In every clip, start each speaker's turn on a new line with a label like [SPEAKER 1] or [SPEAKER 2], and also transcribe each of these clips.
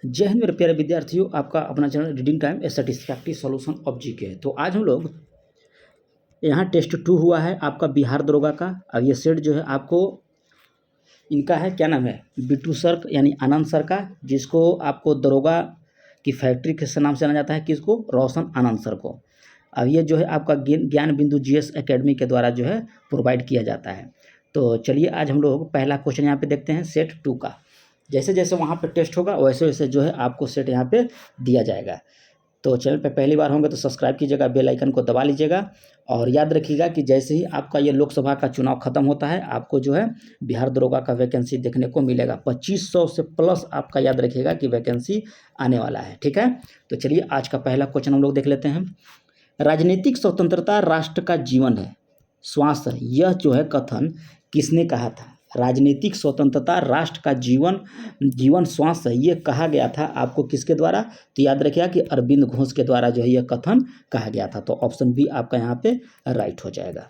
[SPEAKER 1] जय हिंद मेरे प्यारे विद्यार्थियों, आपका अपना channel reading time A satisfactory solution of GK है। तो आज हम लोग यहाँ टेस्ट 2 हुआ है आपका बिहार दरोगा का। अब ये सेट जो है आपको इनका है, क्या नाम है, बिट्टू सर यानी आनंद सर का, जिसको आपको दरोगा की फैक्ट्री के नाम से जाना जाता है, किसको, रोशन आनंद सर को। अब ये जो है आपका ज्ञान बिंदु जीएस एकेडमी के द्वारा जो है प्रोवाइड किया जाता है। तो चलिए आज हम लोग पहला क्वेश्चन यहाँ पे देखते हैं सेट 2 का। जैसे जैसे वहाँ पे टेस्ट होगा वैसे वैसे जो है आपको सेट यहाँ पे दिया जाएगा। तो चैनल पे पहली बार होंगे तो सब्सक्राइब कीजिएगा, बेल आइकन को दबा लीजिएगा और याद रखिएगा कि जैसे ही आपका ये लोकसभा का चुनाव खत्म होता है आपको जो है बिहार दरोगा का वैकेंसी देखने को मिलेगा। 2500 से प्लस आपका याद रखिएगा कि वैकेंसी आने वाला है। ठीक है, तो चलिए आज का पहला क्वेश्चन हम लोग देख लेते हैं। राजनीतिक स्वतंत्रता राष्ट्र का जीवन है, श्वास है, यह जो है कथन किसने कहा था? राजनीतिक स्वतंत्रता राष्ट्र का जीवन श्वास है, ये कहा गया था आपको किसके द्वारा? तो याद रखिएगा कि अरविंद घोष के द्वारा जो है यह कथन कहा गया था। तो ऑप्शन बी आपका यहाँ पे राइट हो जाएगा।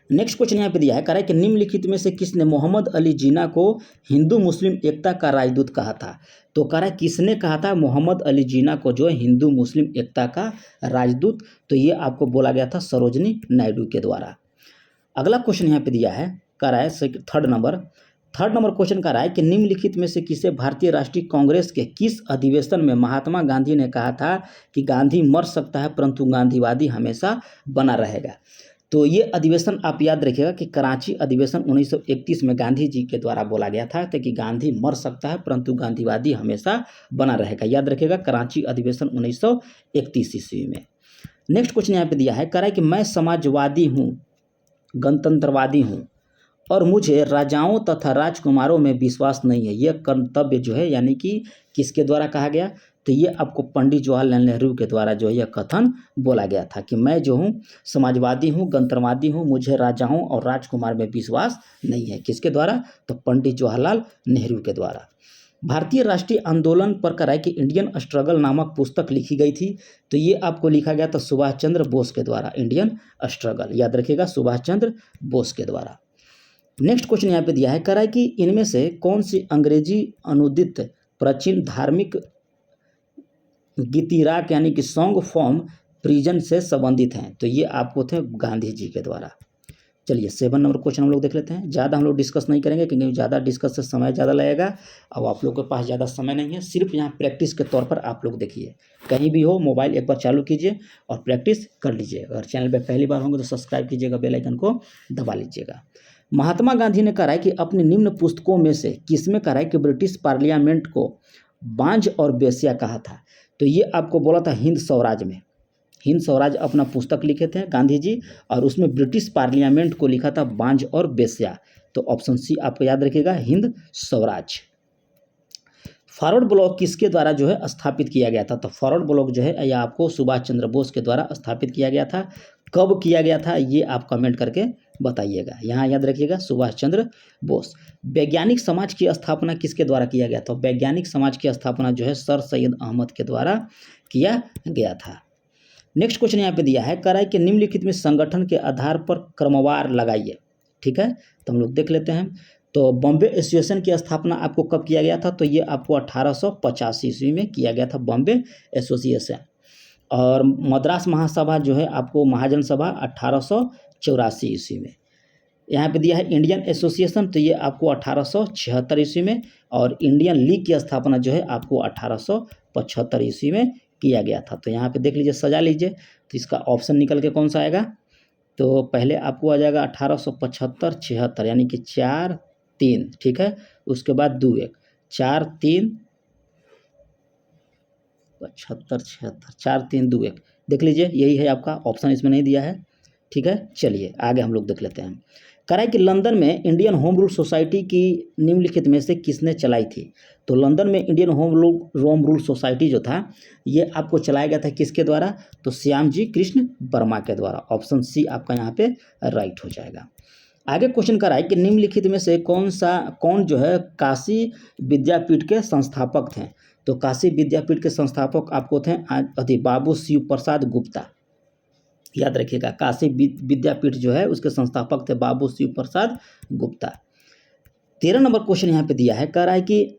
[SPEAKER 1] नेक्स्ट क्वेश्चन यहाँ पे दिया है, कह रहा है कि निम्नलिखित में से किसने मोहम्मद अली जिन्ना को हिंदू मुस्लिम एकता का राजदूत कहा था? तो कह रहा है किसने कहा था मोहम्मद अली जिन्ना को जो है हिंदू मुस्लिम एकता का राजदूत? तो ये आपको बोला गया था सरोजनी नायडू के द्वारा। अगला क्वेश्चन यहाँ पे दिया है, कह रहा है थर्ड नंबर क्वेश्चन कह रहा है कि निम्नलिखित में से किसे भारतीय राष्ट्रीय कांग्रेस के किस अधिवेशन में महात्मा गांधी ने कहा था कि गांधी मर सकता है परंतु गांधीवादी हमेशा बना रहेगा? तो ये अधिवेशन आप याद रखिएगा कि कराची अधिवेशन 1931 में गांधी जी के द्वारा बोला गया था कि गांधी मर सकता है परंतु गांधीवादी हमेशा बना रहेगा। याद रखिएगा कराची अधिवेशन 1931 ईस्वी में। नेक्स्ट क्वेश्चन यहाँ पे दिया है, कह रहा है कि मैं समाजवादी हूँ, गणतंत्रवादी हूँ और मुझे राजाओं तथा राजकुमारों में विश्वास नहीं है। यह कर्तव्य जो है यानी कि किसके द्वारा कहा गया? तो ये आपको पंडित जवाहरलाल नेहरू के द्वारा जो है यह कथन बोला गया था कि मैं जो हूँ समाजवादी हूँ, गणतंत्रवादी हूँ, मुझे राजाओं और राजकुमार में विश्वास नहीं है। किसके द्वारा? तो पंडित जवाहरलाल नेहरू के द्वारा। भारतीय राष्ट्रीय आंदोलन पर कह रहा है कि इंडियन स्ट्रगल नामक पुस्तक लिखी गई थी। तो ये आपको लिखा गया था सुभाष चंद्र बोस के द्वारा। इंडियन स्ट्रगल याद रखिएगा सुभाष चंद्र बोस के द्वारा। नेक्स्ट क्वेश्चन यहाँ पे दिया है, कह रहा है कि इनमें से कौन सी अंग्रेजी अनुदित प्राचीन धार्मिक गीतिराग यानी कि सॉन्ग फॉर्म प्रिजन से संबंधित हैं? तो ये आपको थे गांधी जी के द्वारा। चलिए 7 नंबर क्वेश्चन हम लोग देख लेते हैं। ज़्यादा हम लोग डिस्कस नहीं करेंगे क्योंकि ज़्यादा डिस्कस से समय ज़्यादा लगेगा। अब आप लोग के पास ज़्यादा समय नहीं है, सिर्फ यहाँ प्रैक्टिस के तौर पर आप लोग देखिए। कहीं भी हो मोबाइल एक बार चालू कीजिए और प्रैक्टिस कर लीजिए। अगर चैनल पर पहली बार होंगे तो सब्सक्राइब कीजिएगा, बेल आइकन को दबा लीजिएगा। महात्मा गांधी ने कहा है कि अपनी निम्न पुस्तकों में से किसमें कहा है कि ब्रिटिश पार्लियामेंट को बांझ और बेस्या कहा था? तो ये आपको बोला था हिंद स्वराज में। हिंद स्वराज अपना पुस्तक लिखे थे गांधी जी और उसमें ब्रिटिश पार्लियामेंट को लिखा था बांझ और बेस्या। तो ऑप्शन सी आपको याद रखिएगा हिंद स्वराज। फॉरवर्ड ब्लॉक किसके द्वारा जो है स्थापित किया गया था? तो फॉरवर्ड ब्लॉक जो है यह आपको सुभाष चंद्र बोस के द्वारा स्थापित किया गया था। कब किया गया था ये आप कमेंट करके बताइएगा। यहाँ याद रखिएगा सुभाष चंद्र बोस। वैज्ञानिक समाज की स्थापना किसके द्वारा किया गया था? वैज्ञानिक समाज की स्थापना जो है सर सैयद अहमद के द्वारा किया गया था। नेक्स्ट क्वेश्चन यहाँ पे दिया है, कह रहा है कि निम्नलिखित में संगठन के आधार पर क्रमवार लगाइए। ठीक है, तो हम लोग देख लेते हैं। तो बॉम्बे एसोसिएशन की स्थापना आपको कब किया गया था? तो ये आपको 1885 ईस्वी में किया गया था बॉम्बे एसोसिएशन। और मद्रास महासभा जो है आपको महाजन सभा 1884 ईस्वी में। यहाँ पे दिया है इंडियन एसोसिएशन, तो ये आपको 1876 ईस्वी में। और इंडियन लीग की स्थापना जो है आपको 1875 ईस्वी में किया गया था। तो यहाँ पे देख लीजिए, सजा लीजिए, तो इसका ऑप्शन निकल के कौन सा आएगा? तो पहले आपको आ जाएगा 1875 76 यानी कि 4 3। ठीक है, उसके बाद 2 1 4 3 75 76 4 3 2 1 देख लीजिए, यही है आपका ऑप्शन, इसमें नहीं दिया है। ठीक है, चलिए आगे हम लोग देख लेते हैं। कह रहा है कि लंदन में इंडियन होम रूल सोसाइटी की निम्नलिखित में से किसने चलाई थी? तो लंदन में इंडियन होम रूल सोसाइटी जो था ये आपको चलाया गया था किसके द्वारा? तो श्याम जी कृष्ण वर्मा के द्वारा। ऑप्शन सी आपका यहाँ पे राइट हो जाएगा। आगे क्वेश्चन कर रहा है कि निम्नलिखित में से कौन जो है काशी विद्यापीठ के संस्थापक थे? तो काशी विद्यापीठ के संस्थापक आपको थे बाबू शिव प्रसाद गुप्ता। याद रखिएगा काशी विद्यापीठ जो है उसके संस्थापक थे बाबू शिव प्रसाद गुप्ता। 13 नंबर क्वेश्चन यहाँ पे दिया है, कह रहा है कि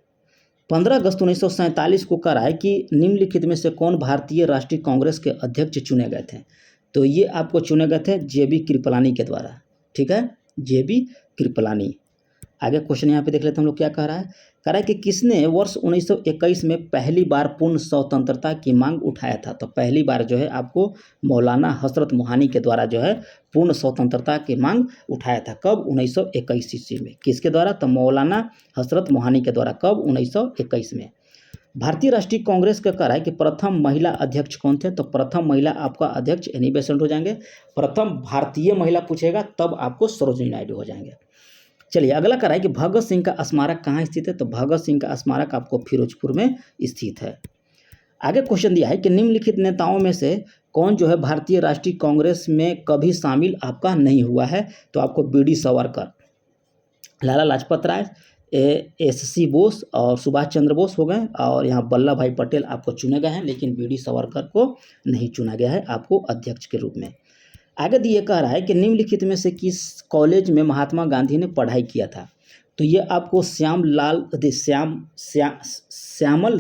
[SPEAKER 1] 15 अगस्त 1947 को कहा है कि निम्नलिखित में से कौन भारतीय राष्ट्रीय कांग्रेस के अध्यक्ष चुने गए थे। तो ये आपको चुने गए थे JB कृपलानी के द्वारा, ठीक है, JB कृपलानी। आगे क्वेश्चन यहाँ पे देख लेते हैं हम लोग क्या कह रहा है कि किसने वर्ष 1921 में पहली बार पूर्ण स्वतंत्रता की मांग उठाया था। तो पहली बार जो है आपको मौलाना हजरत मोहानी के द्वारा जो है पूर्ण स्वतंत्रता की मांग उठाया था। कब? 1921 ईस्वी में। किसके द्वारा? तो मौलाना हजरत मोहानी के द्वारा। कब? 1921 में। भारतीय राष्ट्रीय कांग्रेस का कह रहा है कि प्रथम महिला अध्यक्ष कौन थे। तो प्रथम महिला आपका अध्यक्ष एनी बेसेंट हो जाएंगे। प्रथम भारतीय महिला पूछेगा तब आपको सरोजिनी नायडू हो जाएंगे। चलिए अगला कह रहा है कि भगत सिंह का स्मारक कहाँ स्थित है। तो भगत सिंह का स्मारक आपको फिरोजपुर में स्थित है। आगे क्वेश्चन दिया है कि निम्नलिखित नेताओं में से कौन जो है भारतीय राष्ट्रीय कांग्रेस में कभी शामिल आपका नहीं हुआ है। तो आपको BD सावरकर, लाला लाजपत राय, SC बोस और सुभाष चंद्र बोस हो गए, और यहाँ वल्लभ भाई पटेल आपको चुने गए हैं, लेकिन BD सावरकर को नहीं चुना गया है आपको अध्यक्ष के रूप में। आगे दिए कह रहा है कि निम्नलिखित में से किस कॉलेज में महात्मा गांधी ने पढ़ाई किया था। तो ये आपको श्यामल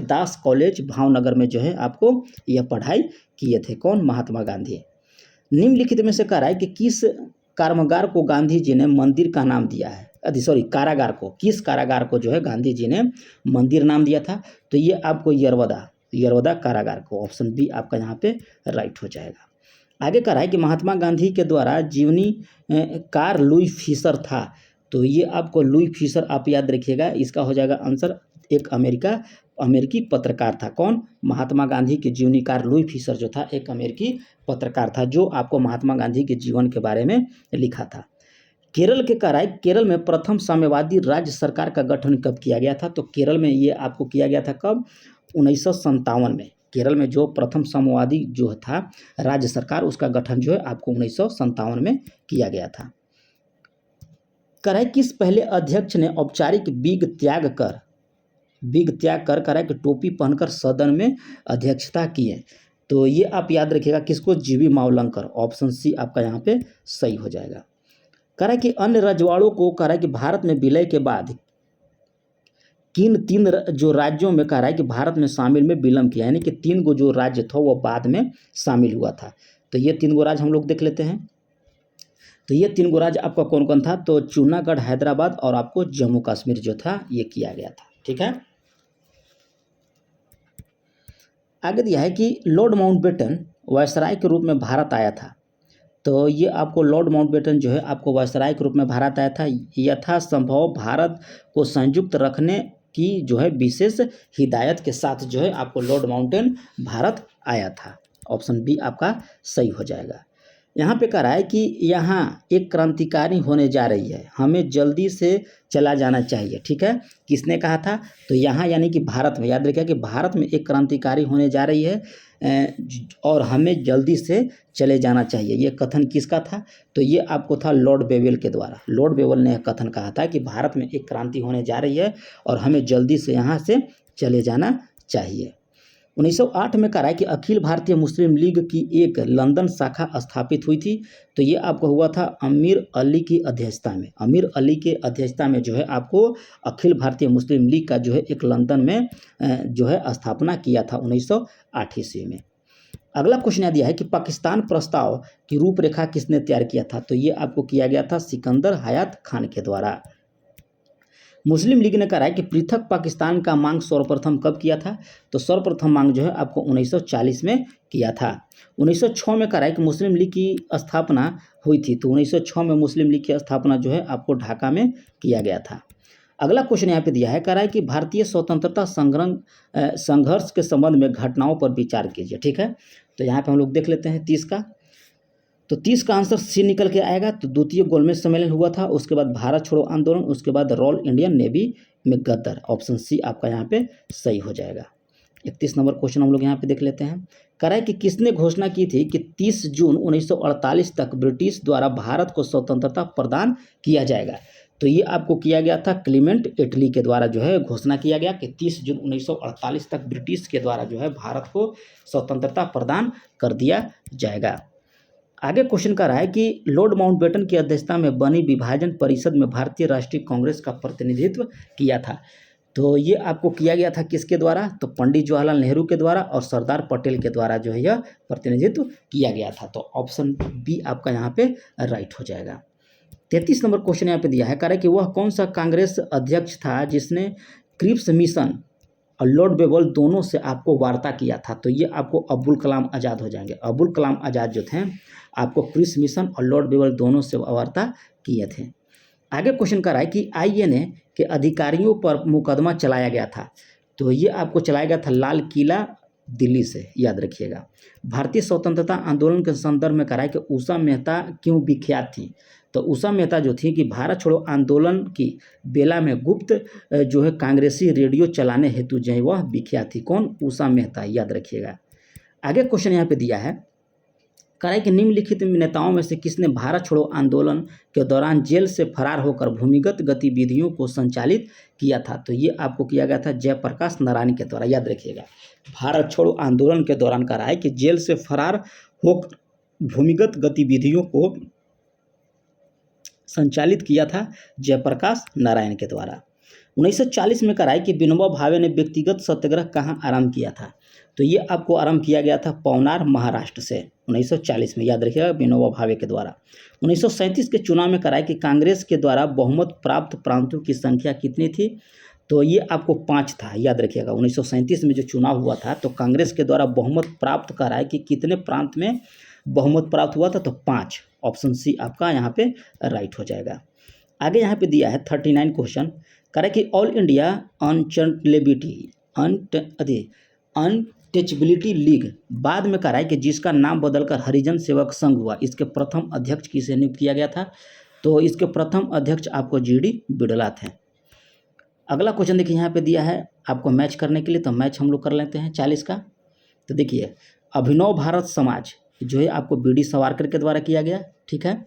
[SPEAKER 1] दास कॉलेज भावनगर में जो है आपको यह पढ़ाई किए थे। कौन? महात्मा गांधी। निम्नलिखित में से कह रहा है कि किस कारागार को गांधी जी ने मंदिर का नाम दिया है। कारागार को, किस कारागार को जो है गांधी जी ने मंदिर नाम दिया था। तो ये आपको यरवदा कारागार को। ऑप्शन बी आपका यहाँ पे राइट हो जाएगा। आगे कह रहा है कि महात्मा गांधी के द्वारा जीवनी कार लुई फिशर था। तो ये आपको लुई फिशर आप याद रखिएगा, इसका हो जाएगा आंसर। एक अमेरिकी पत्रकार था। कौन? महात्मा गांधी के जीवनीकार लुई फिशर जो था एक अमेरिकी पत्रकार था, जो आपको महात्मा गांधी के जीवन के बारे में लिखा था। केरल के कह रहा है केरल में प्रथम साम्यवादी राज्य सरकार का गठन कब किया गया था। तो केरल में ये आपको किया गया था कब? 1957 में। केरल में जो प्रथम साम्यवादी जो था राज्य सरकार, उसका गठन जो है आपको 1957 में किया गया था। कह रहा है किस पहले अध्यक्ष ने औपचारिक बिग त्याग कर कह रहा है कि टोपी पहनकर सदन में अध्यक्षता की है। तो ये आप याद रखिएगा किसको? GV मावलंकर। ऑप्शन सी आपका यहाँ पे सही हो जाएगा। कह रहा है कि अन्य रजवाड़ों को कह रहा है कि भारत में विलय के बाद किन 3 जो राज्यों में कह रहा है कि भारत में शामिल में विलम्ब किया, यानी कि 3 गो जो राज्य था वो बाद में शामिल हुआ था। तो ये 3 गो राज्य हम लोग देख लेते हैं। तो ये 3 गो राज्य आपका कौन कौन था। तो जूनागढ़, हैदराबाद और आपको जम्मू कश्मीर जो था ये किया गया था। ठीक है। आगे दिया है कि लॉर्ड माउंटबेटन वायसराय के रूप में भारत आया था। तो ये आपको लॉर्ड माउंटबेटन जो है आपको वायसराय के रूप में भारत आया था। यथासंभव भारत को संयुक्त रखने की जो है विशेष हिदायत के साथ जो है आपको लॉर्ड माउंटबेटन भारत आया था। ऑप्शन बी आपका सही हो जाएगा। यहाँ पे कह रहा है कि यहाँ एक क्रांतिकारी होने जा रही है, हमें जल्दी से चला जाना चाहिए। ठीक है, किसने कहा था। तो यहाँ यानी कि भारत में, याद रखिए कि भारत में एक क्रांतिकारी होने जा रही है और हमें जल्दी से चले जाना चाहिए। ये कथन किसका था। तो ये आपको था लॉर्ड बेवेल के द्वारा। लॉर्ड बेवेल ने कथन कहा था कि भारत में एक क्रांति होने जा रही है और हमें जल्दी से यहाँ से चले जाना चाहिए। 1908 में कहा है कि अखिल भारतीय मुस्लिम लीग की एक लंदन शाखा स्थापित हुई थी। तो ये आपको हुआ था अमीर अली की अध्यक्षता में। अमीर अली के अध्यक्षता में जो है आपको अखिल भारतीय मुस्लिम लीग का जो है एक लंदन में जो है स्थापना किया था 1908 ईस्वी में। अगला क्वेश्चन दिया है कि पाकिस्तान प्रस्ताव की रूपरेखा किसने तैयार किया था। तो ये आपको किया गया था सिकंदर हयात खान के द्वारा। मुस्लिम लीग ने कहा है कि पृथक पाकिस्तान का मांग सर्वप्रथम कब किया था। तो सर्वप्रथम मांग जो है आपको 1940 में किया था। 1906 में कहा है कि मुस्लिम लीग की स्थापना हुई थी। तो 1906 में मुस्लिम लीग की स्थापना जो है आपको ढाका में किया गया था। अगला क्वेश्चन यहाँ पे दिया है, कह रहा है कि भारतीय स्वतंत्रता संघर्ष के संबंध में घटनाओं पर विचार कीजिए। ठीक है, तो यहाँ पे हम लोग देख लेते हैं 30 का। तो 30 का आंसर सी निकल के आएगा। तो द्वितीय गोलमेज सम्मेलन हुआ था, उसके बाद भारत छोड़ो आंदोलन, उसके बाद रॉयल इंडियन नेवी में गद्दार। ऑप्शन सी आपका यहाँ पे सही हो जाएगा। 31 नंबर क्वेश्चन हम लोग यहाँ पे देख लेते हैं। कह रहा है कि किसने घोषणा की थी कि 30 जून 1948 तक ब्रिटिश द्वारा भारत को स्वतंत्रता प्रदान किया जाएगा। तो ये आपको किया गया था क्लीमेंट एटली के द्वारा जो है घोषणा किया गया कि 30 जून 1948 तक ब्रिटिश के द्वारा जो है भारत को स्वतंत्रता प्रदान कर दिया जाएगा। आगे क्वेश्चन कर रहा है कि लॉर्ड माउंटबेटन की अध्यक्षता में बनी विभाजन परिषद में भारतीय राष्ट्रीय कांग्रेस का प्रतिनिधित्व किया था। तो ये आपको किया गया था किसके द्वारा? तो पंडित जवाहरलाल नेहरू के द्वारा और सरदार पटेल के द्वारा जो है यह प्रतिनिधित्व किया गया था। तो ऑप्शन बी आपका यहाँ पे राइट हो जाएगा। 33 नंबर क्वेश्चन यहाँ पे दिया है, कह रहा है कि वह कौन सा कांग्रेस अध्यक्ष था जिसने क्रिप्स मिशन और लॉर्ड बेगल दोनों से आपको वार्ता किया था? तो ये आपको अब्दुल कलाम आज़ाद हो जाएंगे। अब्दुल कलाम आज़ाद जो थे आपको क्रिप्स मिशन और लॉर्ड बेगल दोनों से वार्ता किए थे। आगे क्वेश्चन कर रहा है कि आईएनए के अधिकारियों पर मुकदमा चलाया गया था। तो ये आपको चलाया गया था लाल किला दिल्ली से, याद रखिएगा। भारतीय स्वतंत्रता आंदोलन के संदर्भ में कह रहा है कि उषा मेहता क्यों विख्यात थी? तो उषा मेहता जो थी कि भारत छोड़ो आंदोलन की बेला में गुप्त जो है कांग्रेसी रेडियो चलाने हेतु जो है वह विख्यात थी। कौन? उषा मेहता, याद रखिएगा। आगे क्वेश्चन यहाँ पे दिया है, कह रहा है कि निम्नलिखित नेताओं में से किसने भारत छोड़ो आंदोलन के दौरान जेल से फरार होकर भूमिगत गतिविधियों को संचालित किया था? तो ये आपको किया गया था जयप्रकाश नारायण के द्वारा, याद रखिएगा। भारत छोड़ो आंदोलन के दौरान कह रहा है कि जेल से फरार होकर भूमिगत गतिविधियों को संचालित किया था जयप्रकाश नारायण के द्वारा। 1940 में कह रहा है कि विनोबा भावे ने व्यक्तिगत सत्याग्रह कहाँ आरंभ किया था? तो ये आपको आरंभ किया गया था पवनार, महाराष्ट्र से 1940 में, याद रखिएगा, विनोबा भावे के द्वारा। 1937 के चुनाव में कह रहा है कि कांग्रेस के द्वारा बहुमत प्राप्त प्रांतों की संख्या कितनी थी? तो ये आपको 5 था, याद रखिएगा। 1937 में जो चुनाव हुआ था तो कांग्रेस के द्वारा बहुमत प्राप्त कर रहा है कि कितने प्रांत में बहुमत प्राप्त हुआ था? तो 5। ऑप्शन सी आपका यहाँ पे राइट हो जाएगा। आगे यहाँ पे दिया है 39 क्वेश्चन, कह रहा है कि ऑल इंडिया अनटचबिलिटी लीग बाद में कह रहा है कि जिसका नाम बदलकर हरिजन सेवक संघ हुआ, इसके प्रथम अध्यक्ष किसे नियुक्त किया गया था? तो इसके प्रथम अध्यक्ष आपको जीडी बिड़ला थे। अगला क्वेश्चन देखिए यहाँ पे दिया है आपको मैच करने के लिए, तो मैच हम लोग कर लेते हैं 40 का। तो देखिए, अभिनव भारत समाज जो है आपको बीडी सावरकर के द्वारा किया गया, ठीक है,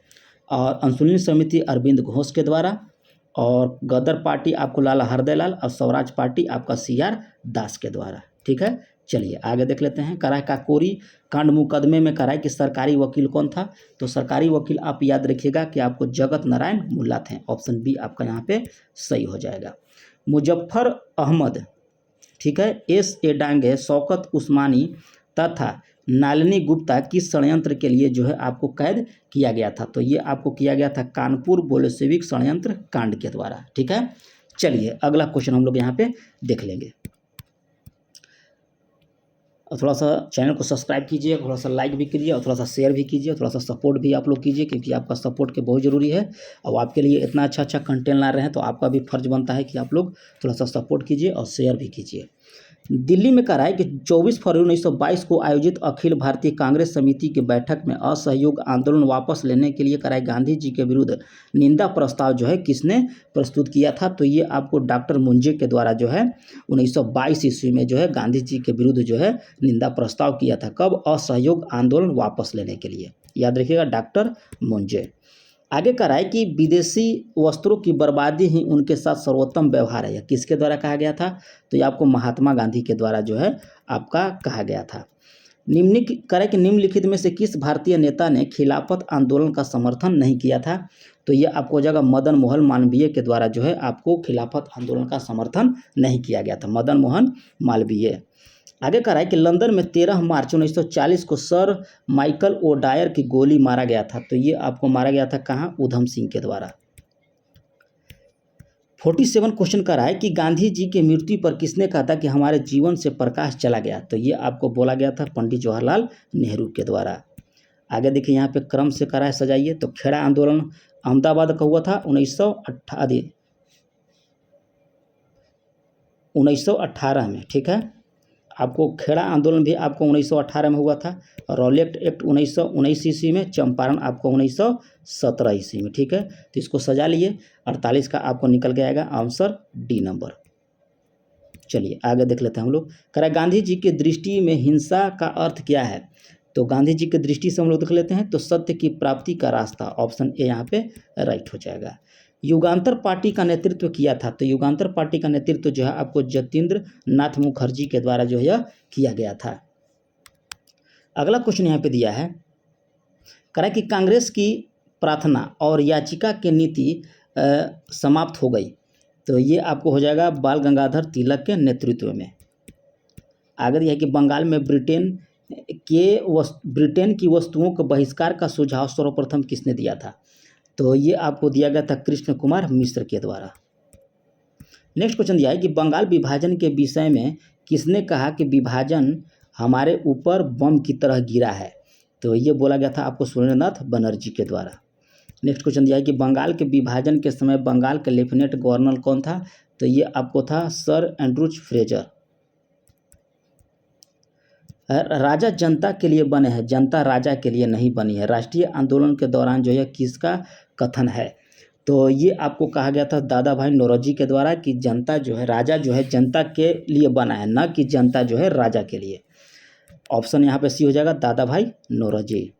[SPEAKER 1] और अंशुलिन समिति अरविंद घोष के द्वारा, और गदर पार्टी आपको लाला हरदयाल, और स्वराज पार्टी आपका सीआर दास के द्वारा, ठीक है। चलिए आगे देख लेते हैं। कराय काकोरी कांड मुकदमे में कराय कि सरकारी वकील कौन था? तो सरकारी वकील आप याद रखिएगा कि आपको जगत नारायण मुल्ला थे। ऑप्शन बी आपका यहाँ पे सही हो जाएगा। मुजफ्फर अहमद, ठीक है, एस ए डांगे, शौकत उस्मानी तथा नालिनी गुप्ता किस षड्यंत्र के लिए जो है आपको कैद किया गया था? तो ये आपको किया गया था कानपुर बोल्शेविक षड्यंत्र कांड के द्वारा, ठीक है। चलिए अगला क्वेश्चन हम लोग यहाँ पे देख लेंगे। और थोड़ा सा चैनल को सब्सक्राइब कीजिए, थोड़ा सा लाइक भी कीजिए, और थोड़ा सा शेयर भी कीजिए, थोड़ा सा सपोर्ट भी आप लोग कीजिए, क्योंकि आपका सपोर्ट के बहुत ज़रूरी है। और आपके लिए इतना अच्छा कंटेंट ला रहे हैं तो आपका भी फर्ज बनता है कि आप लोग थोड़ा सा सपोर्ट कीजिए और शेयर भी कीजिए। दिल्ली में कह रहा है कि 24 फरवरी 1922 को आयोजित अखिल भारतीय कांग्रेस समिति की बैठक में असहयोग आंदोलन वापस लेने के लिए कह रहा है गांधी जी के विरुद्ध निंदा प्रस्ताव जो है किसने प्रस्तुत किया था? तो ये आपको डॉक्टर मुंजे के द्वारा जो है 1922 ईस्वी में जो है गांधी जी के विरुद्ध जो है निंदा प्रस्ताव किया था। कब? असहयोग आंदोलन वापस लेने के लिए, याद रखिएगा, डॉक्टर मुंजे। आगे कह रहा है कि विदेशी वस्त्रों की बर्बादी ही उनके साथ सर्वोत्तम व्यवहार है। यह किसके द्वारा कहा गया था? तो ये आपको महात्मा गांधी के द्वारा जो है आपका कहा गया था। निम्नलिखित में से किस भारतीय नेता ने खिलाफत आंदोलन का समर्थन नहीं किया था? तो ये आपको जगह मदन मोहन मालवीय के द्वारा जो है आपको खिलाफत आंदोलन का समर्थन नहीं किया गया था, मदन मोहन मालवीय। आगे कह रहा है कि लंदन में 13 मार्च 1940 को सर माइकल ओ डायर की गोली मारा गया था। तो ये आपको मारा गया था कहाँ? उधम सिंह के द्वारा। 47 क्वेश्चन कह रहा है कि गांधी जी की मृत्यु पर किसने कहा था कि हमारे जीवन से प्रकाश चला गया? तो ये आपको बोला गया था पंडित जवाहरलाल नेहरू के द्वारा। आगे देखिए यहाँ पे क्रम से कह रहा है सजाइए। तो खेड़ा आंदोलन अहमदाबाद का हुआ था 1918 में, ठीक है। आपको खेड़ा आंदोलन भी आपको 1918 में हुआ था। रॉलेट एक्ट 1919 ईस्वी में, चंपारण आपको 1917 ईस्वी में, ठीक है। तो इसको सजा लिए। 48 का आपको निकल के आएगा आंसर डी नंबर। चलिए आगे देख लेते हैं हम लोग। कह रहा है गांधी जी की दृष्टि में हिंसा का अर्थ क्या है? तो गांधी जी की दृष्टि से हम लोग देख लेते हैं। तो सत्य की प्राप्ति का रास्ता, ऑप्शन ए यहाँ पे राइट हो जाएगा। युगांतर पार्टी का नेतृत्व किया था। तो युगांतर पार्टी का नेतृत्व जो है आपको जतीन्द्र नाथ मुखर्जी के द्वारा जो है किया गया था। अगला क्वेश्चन यहाँ पे दिया है, कह रहा है कि कांग्रेस की प्रार्थना और याचिका की नीति समाप्त हो गई। तो ये आपको हो जाएगा बाल गंगाधर तिलक के नेतृत्व में। आगे यह है कि बंगाल में ब्रिटेन की वस्तुओं के बहिष्कार का सुझाव सर्वप्रथम किसने दिया था? तो ये आपको दिया गया था कृष्ण कुमार मिश्र के द्वारा। नेक्स्ट क्वेश्चन दिया है कि बंगाल विभाजन के विषय में किसने कहा कि विभाजन हमारे ऊपर बम की तरह गिरा है? तो ये बोला गया था आपको सुरेंद्रनाथ बनर्जी के द्वारा। नेक्स्ट क्वेश्चन दिया है कि बंगाल के विभाजन के समय बंगाल के लेफ्टिनेंट गवर्नर कौन था? तो ये आपको था सर एंड्रूज फ्रेजर। राजा जनता के लिए बने हैं, जनता राजा के लिए नहीं बनी है, राष्ट्रीय आंदोलन के दौरान जो है किसका कथन है? तो ये आपको कहा गया था दादा भाई नौरोजी के द्वारा कि जनता जो है, राजा जो है जनता के लिए बना है, न कि जनता जो है राजा के लिए। ऑप्शन यहाँ पे सी हो जाएगा दादा भाई नौरोजी।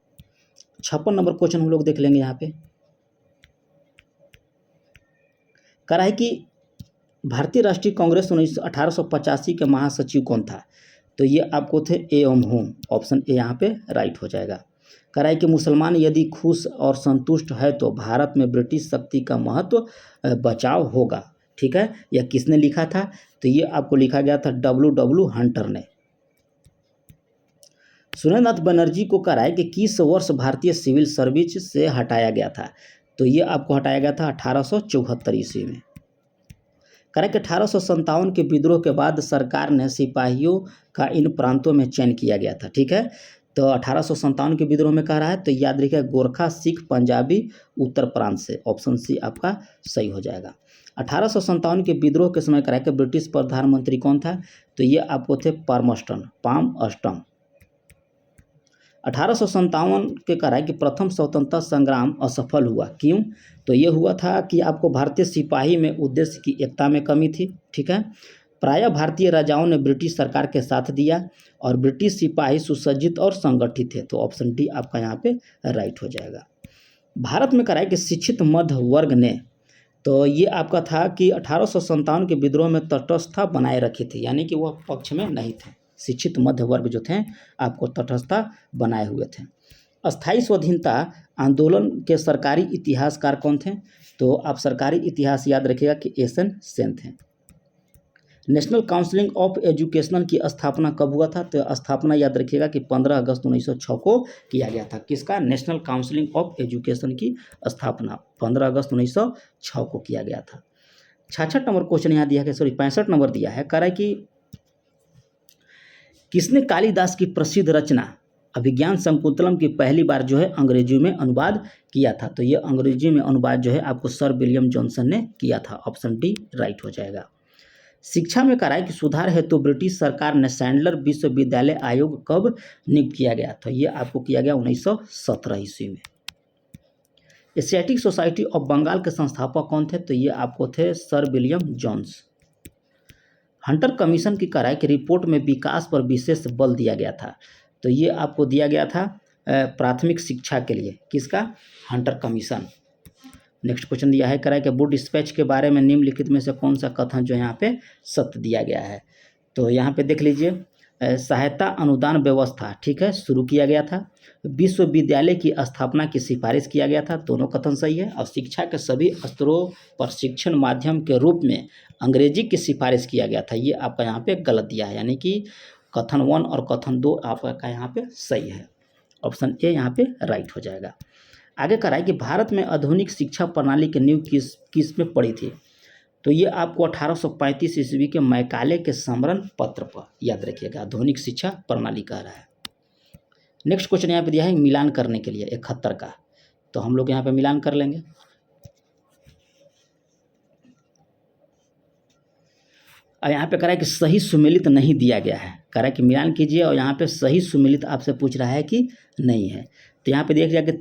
[SPEAKER 1] 56 नंबर क्वेश्चन हम लोग देख लेंगे। यहाँ पे कह रहा है कि भारतीय राष्ट्रीय कांग्रेस 1885 के महासचिव कौन था? तो ये आपको थे ए.एम. होम। ऑप्शन ए यहाँ पे राइट हो जाएगा। कह रहा है कि मुसलमान यदि खुश और संतुष्ट है तो भारत में ब्रिटिश शक्ति का महत्व बचाव होगा। ठीक है, यह किसने लिखा था? तो ये आपको लिखा गया था W. हंटर ने। सुरेंद्रनाथ बनर्जी को कह रहा है कि किस वर्ष भारतीय सिविल सर्विस से हटाया गया था? तो ये आपको हटाया गया था 1874 ईस्वी में। कह रहा है कि 1857 के विद्रोह के बाद सरकार ने सिपाहियों का इन प्रांतों में चयन किया गया था। ठीक है, तो 1857 के विद्रोह में कह रहा है, तो याद रखिए गोरखा, सिख, पंजाबी, उत्तर प्रांत से। ऑप्शन सी आपका सही हो जाएगा। 1857 के विद्रोह के समय कह रहा है कि ब्रिटिश प्रधानमंत्री कौन था? तो ये आपको थे पाल्मस्टन। 1857 के कह रहा है कि प्रथम स्वतंत्रता संग्राम असफल हुआ। क्यों? तो ये हुआ था कि आपको भारतीय सिपाही में उद्देश्य की एकता में कमी थी। ठीक है, प्रायः भारतीय राजाओं ने ब्रिटिश सरकार के साथ दिया और ब्रिटिश सिपाही सुसज्जित और संगठित थे। तो ऑप्शन डी आपका यहाँ पे राइट हो जाएगा। भारत में कह रहा है कि शिक्षित मध्य वर्ग ने, तो ये आपका था कि 1857 के विद्रोह में तटस्थता बनाए रखी थी, यानी कि वह पक्ष में नहीं थे। शिक्षित मध्य वर्ग जो थे आपको तटस्थता बनाए हुए थे। अस्थायी स्वाधीनता आंदोलन के सरकारी इतिहासकार कौन थे? तो आप सरकारी इतिहास याद रखिएगा कि एस.एन. सेन थे। नेशनल काउंसिल ऑफ एजुकेशन की स्थापना कब हुआ था? तो स्थापना याद रखिएगा कि 15 अगस्त 1906 को किया गया था। किसका? नेशनल काउंसिल ऑफ एजुकेशन की स्थापना 15 अगस्त 1906 को किया गया था। 66 नंबर क्वेश्चन यहाँ दिया है, 65 नंबर दिया है। कह रहा है कि किसने कालिदास की प्रसिद्ध रचना अभिज्ञान शकुंतलम की पहली बार जो है अंग्रेजी में अनुवाद किया था? तो ये अंग्रेजी में अनुवाद जो है आपको सर विलियम जॉनसन ने किया था। ऑप्शन डी राइट हो जाएगा। शिक्षा में कह रहा है कि सुधार हेतु ब्रिटिश सरकार ने सैंडलर विश्वविद्यालय आयोग कब नियुक्त किया गया? तो ये आपको किया गया 1917 ईस्वी में। एशियाटिक सोसाइटी ऑफ बंगाल के संस्थापक कौन थे? तो ये आपको थे sir William Jones. Hunter commission की कह रहा है कि रिपोर्ट में विकास पर विशेष बल दिया गया था। तो ये आपको दिया गया था प्राथमिक शिक्षा के लिए। किसका? Hunter commission. नेक्स्ट क्वेश्चन दिया है, कह रहा है कि वुड डिस्पैच के बारे में निम्नलिखित में से कौन सा कथन जो यहाँ पे सत्य दिया गया है? तो यहाँ पे देख लीजिए, सहायता अनुदान व्यवस्था, ठीक है, शुरू किया गया था। विश्वविद्यालय की स्थापना की सिफारिश किया गया था, दोनों कथन सही है। और शिक्षा के सभी स्तरों पर शिक्षण माध्यम के रूप में अंग्रेजी की सिफारिश किया गया था, ये आपका यहाँ पे गलत दिया है, यानी कि कथन 1 और कथन 2 आपका यहाँ पे सही है। ऑप्शन ए यहाँ पे राइट हो जाएगा। आगे कह रहा है कि भारत में आधुनिक शिक्षा प्रणाली की नींव किस में पड़ी थी? तो ये आपको 1835 ईस्वी के मैकाले के समरण पत्र पर याद रखिएगा, आधुनिक शिक्षा प्रणाली कह रहा है। नेक्स्ट क्वेश्चन यहाँ पे दिया है मिलान करने के लिए 71 का, तो हम लोग यहाँ पे मिलान कर लेंगे। और यहाँ पे कह रहा है कि सही सुमेलित नहीं दिया गया है, कह रहा है कि मिलान कीजिए, और यहाँ पे सही सुमेलित आपसे पूछ रहा है कि नहीं है। तो यहाँ पे देख लिया कि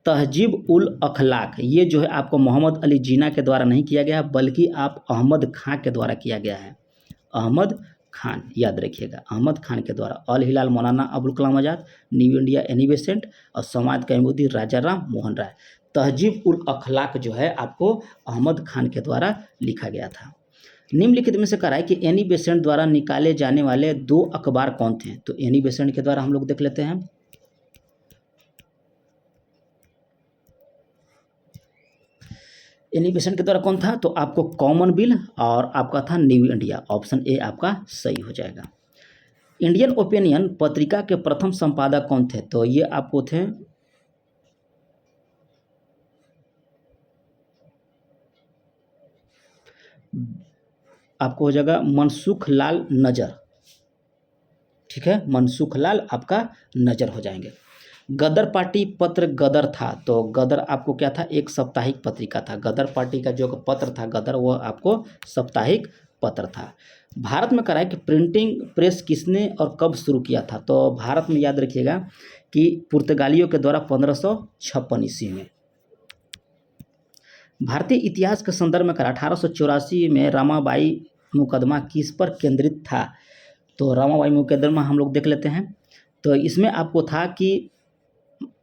[SPEAKER 1] तहजीब उल अखलाक, ये जो है आपको मोहम्मद अली जीना के द्वारा नहीं किया गया, बल्कि आप अहमद खां के द्वारा किया गया है। अहमद खान याद रखिएगा, अहमद खान के द्वारा। अल हिलाल Maulana Abul Kalam Azad, new India Annie Besant और समाज कैमुदी राजा राम मोहन राय। तहजीब उल अखलाक जो है आपको अहमद खान के द्वारा लिखा गया था। निम्नलिखित में से कह रहा है कि एनी बेसेंट द्वारा निकाले जाने वाले 2 अखबार कौन थे? तो एनी बेसेंट के द्वारा हम लोग देख लेते हैं। एनिबेशन के द्वारा कौन था, तो आपको कॉमन और आपका था न्यू इंडिया। ऑप्शन ए आपका सही हो जाएगा। इंडियन ओपिनियन पत्रिका के प्रथम संपादक कौन थे, तो ये आपको थे आपको हो जाएगा मनसुख लाल नजर। ठीक है, मनसुख लाल आपका नजर हो जाएंगे। गदर पार्टी पत्र गदर था, तो गदर आपको क्या था, एक साप्ताहिक पत्रिका था। गदर पार्टी का जो पत्र था गदर, वह आपको साप्ताहिक पत्र था। भारत में कराए कि प्रिंटिंग प्रेस किसने और कब शुरू किया था, तो भारत में याद रखिएगा कि पुर्तगालियों के द्वारा 1556 ईस्वी में। भारतीय इतिहास के संदर्भ में करा 1884 में रामाबाई मुकदमा किस पर केंद्रित था, तो रामाबाई मुकदमा हम लोग देख लेते हैं। तो इसमें आपको था कि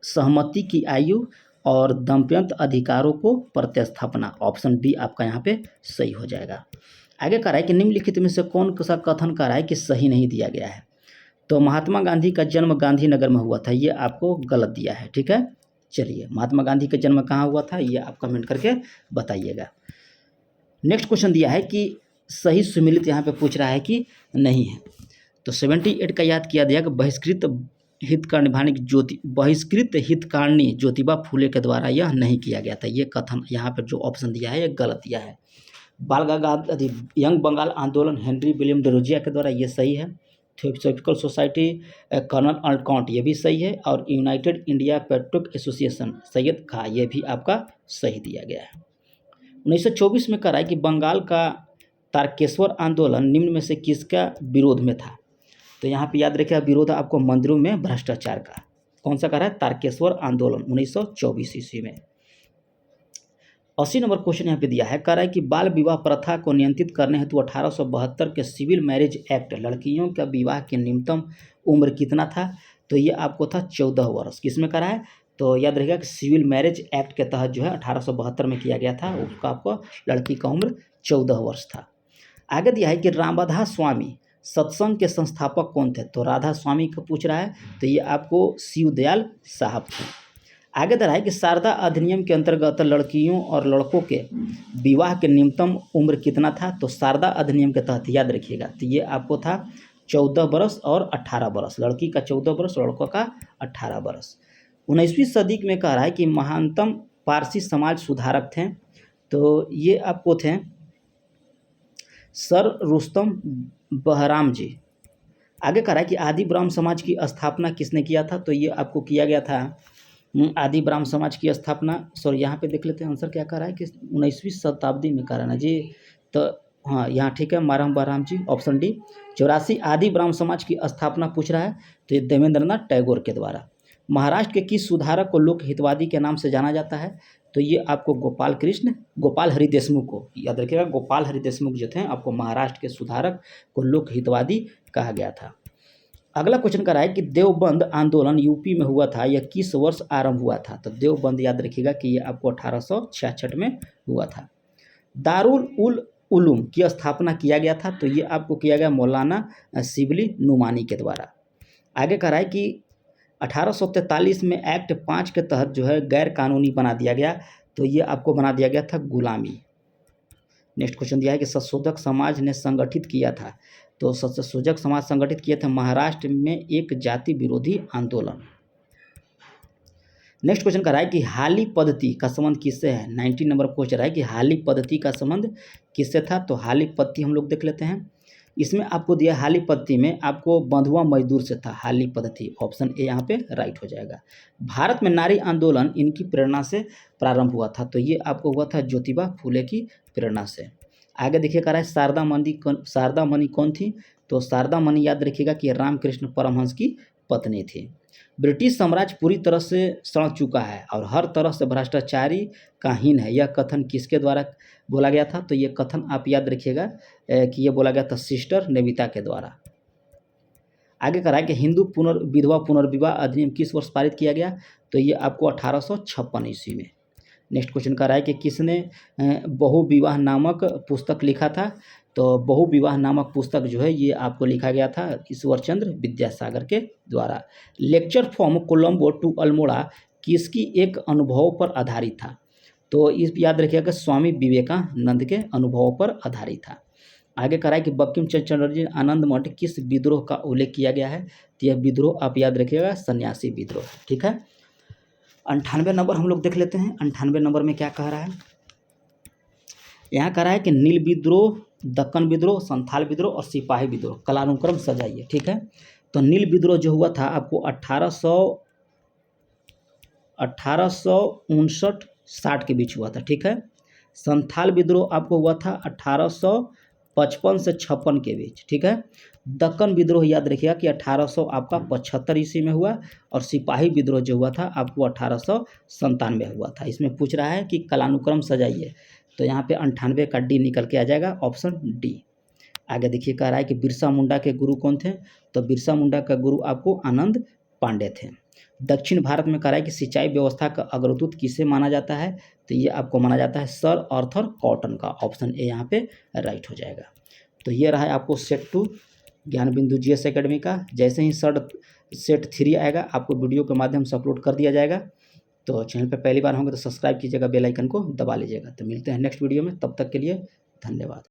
[SPEAKER 1] सहमति की आयु और दंपत्य अधिकारों को प्रतिस्थापना। ऑप्शन डी आपका यहाँ पे सही हो जाएगा। आगे कह रहा है कि निम्नलिखित में से कौन सा कथन कर रहा है कि सही नहीं दिया गया है, तो महात्मा गांधी का जन्म गांधीनगर में हुआ था, ये आपको गलत दिया है। ठीक है, चलिए महात्मा गांधी का जन्म कहाँ हुआ था, ये आप कमेंट करके बताइएगा। नेक्स्ट क्वेश्चन दिया है कि सही सुमिलित यहाँ पे पूछ रहा है कि नहीं है, तो 78 का याद किया दिया कि बहिष्कृत हितकारिणी ज्योतिबा फूले के द्वारा यह नहीं किया गया था। ये कथन यहाँ पर जो ऑप्शन दिया है ये गलत दिया है। बाल गंगाधर यंग बंगाल आंदोलन हेनरी विलियम डिरोजिया के द्वारा, ये सही है। थियोसॉफिकल सोसाइटी कर्नल अल्टकाउंट, ये भी सही है। और यूनाइटेड इंडिया पेट्रोलिक एसोसिएशन सैयद खां, ये भी आपका सही दिया गया है। 1924 में कहा है कि बंगाल का तारकेश्वर आंदोलन निम्न में से किसका विरोध में था, तो यहाँ पे याद रखिए विरोध आपको मंदिरों में भ्रष्टाचार का। कौन सा कह रहा है, तारकेश्वर आंदोलन 1924 ईस्वी में। 80 नंबर क्वेश्चन यहाँ पे दिया है, कह रहा है कि बाल विवाह प्रथा को नियंत्रित करने हेतु 1872 के सिविल मैरिज एक्ट लड़कियों का विवाह की न्यूनतम उम्र कितना था, तो ये आपको था 14 वर्ष। किसमें करा है, तो याद रखिएगा कि सिविल मैरिज एक्ट के तहत जो है 1872 में किया गया था, उसका आपको लड़की का उम्र 14 वर्ष था। आगे दिया है कि रामराधा स्वामी सत्संग के संस्थापक कौन थे, तो राधा स्वामी को पूछ रहा है, तो ये आपको शिवदयाल साहब थे। आगे दर्शाया कि शारदा अधिनियम के अंतर्गत लड़कियों और लड़कों के विवाह के न्यूनतम उम्र कितना था, तो शारदा अधिनियम के तहत याद रखिएगा, तो ये आपको था 14 बरस और 18 बरस। लड़की का 14 बरस, लड़कों का 18 बरस। 19वीं सदी में कह रहा है कि महानतम पारसी समाज सुधारक थे, तो ये आपको थे सर रुस्तम बहराम जी। आगे कह रहा है कि आदि ब्राह्मण समाज की स्थापना किसने किया था, तो ये आपको किया गया था आदि ब्राह्मण समाज की स्थापना। सॉरी यहाँ पे देख लेते हैं आंसर क्या कर रहा है कि 19वीं शताब्दी में कर रहा है जी, तो हाँ यहाँ ठीक है, माराम बहराम जी, ऑप्शन डी। 84 आदि ब्राह्मण समाज की स्थापना पूछ रहा है, तो ये देवेंद्रनाथ टैगोर के द्वारा। महाराष्ट्र के किस सुधारक को लोक हितवादी के नाम से जाना जाता है, तो ये आपको गोपाल हरि देशमुख को याद रखिएगा। गोपाल हरि देशमुख जो थे आपको महाराष्ट्र के सुधारक को लोक हितवादी कहा गया था। अगला क्वेश्चन कर रहा है कि देवबंद आंदोलन यूपी में हुआ था, यह किस वर्ष आरंभ हुआ था, तो देवबंद याद रखिएगा कि ये आपको 1866 में हुआ था। दारुल उल उलूम की स्थापना किया गया था, तो ये आपको किया गया मौलाना शिबली नुमानी के द्वारा। आगे कह रहा है कि 1843 में एक्ट 5 के तहत जो है गैर कानूनी बना दिया गया, तो ये आपको बना दिया गया था गुलामी। नेक्स्ट क्वेश्चन दिया है कि संशोधक समाज ने संगठित किया था, तो संशोधक समाज संगठित किया था महाराष्ट्र में एक जाति विरोधी आंदोलन। नेक्स्ट क्वेश्चन कर रहा है कि हाली पद्धति का संबंध किससे है। 19 नंबर क्वेश्चन है कि हाली पद्धति का संबंध किससे था, तो हाली पद्धति हम लोग देख लेते हैं। इसमें आपको दिया हाली पद्धति में आपको बंधुआ मजदूर से था हाली पद्धति, ऑप्शन ए यहाँ पे राइट हो जाएगा। भारत में नारी आंदोलन इनकी प्रेरणा से प्रारंभ हुआ था, तो ये आपको हुआ था ज्योतिबा फूले की प्रेरणा से। आगे देखिए कह रहा है शारदा मणि कौन थी, तो शारदा मणि याद रखिएगा कि रामकृष्ण परमहंस की पत्नी थी। ब्रिटिश साम्राज्य पूरी तरह से सड़ चुका है और हर तरह से भ्रष्टाचारी का हीन है, यह कथन किसके द्वारा बोला गया था, तो ये कथन आप याद रखिएगा कि ये बोला गया था सिस्टर नेविता के द्वारा। आगे कह रहा है कि हिंदू विधवा पुनर्विवाह अधिनियम किस वर्ष पारित किया गया, तो ये आपको 1856 ईस्वी में। नेक्स्ट क्वेश्चन कह रहा है कि किसने बहुविवाह नामक पुस्तक लिखा था, तो बहुविवाह नामक पुस्तक जो है ये आपको लिखा गया था ईश्वर चंद्र विद्यासागर के द्वारा। Lecture from Colombo to Almora किसकी एक अनुभव पर आधारित था, तो इस याद रखिएगा स्वामी विवेकानंद के अनुभवों पर आधारित था। आगे कह रहा है कि बंकिम चंद्र चटर्जी आनंद मठ किस विद्रोह का उल्लेख किया गया है, तो यह विद्रोह आप याद रखिएगा सन्यासी विद्रोह, ठीक है। 98 नंबर हम लोग देख लेते हैं। 98 नंबर में क्या कह रहा है, यहाँ कह रहा है कि नील विद्रोह, दक्कन विद्रोह, संथाल विद्रोह और सिपाही विद्रोह कालानुक्रम सजाइए, ठीक है। तो नील विद्रोह जो हुआ था आपको 1859-60 के बीच हुआ था, ठीक है। संथाल विद्रोह आपको हुआ था 1855 से 56 के बीच, ठीक है। दक्कन विद्रोह याद रखिएगा कि 1800 आपका 75 ईस्वी में हुआ, और सिपाही विद्रोह जो हुआ था आपको 1897 में हुआ था। इसमें पूछ रहा है कि कालानुक्रम सजाइए, तो यहाँ पे 98 का डी निकल के आ जाएगा, ऑप्शन डी। आगे देखिए कह रहा है कि बिरसा मुंडा के गुरु कौन थे, तो बिरसा मुंडा का गुरु आपको आनंद पांडे थे। दक्षिण भारत में कह रहा है कि सिंचाई व्यवस्था का अग्रदूत किसे माना जाता है, तो ये आपको माना जाता है सर आर्थर कॉटन का, ऑप्शन ए यहाँ पे राइट हो जाएगा। तो ये रहा है आपको सेट 2 ज्ञान बिंदु जीएस एकेडमी का। जैसे ही सेट 3 आएगा आपको वीडियो के माध्यम से अपलोड कर दिया जाएगा। तो चैनल पर पहली बार होंगे तो सब्सक्राइब कीजिएगा, बेल आइकन को दबा लीजिएगा। तो मिलते हैं नेक्स्ट वीडियो में, तब तक के लिए धन्यवाद।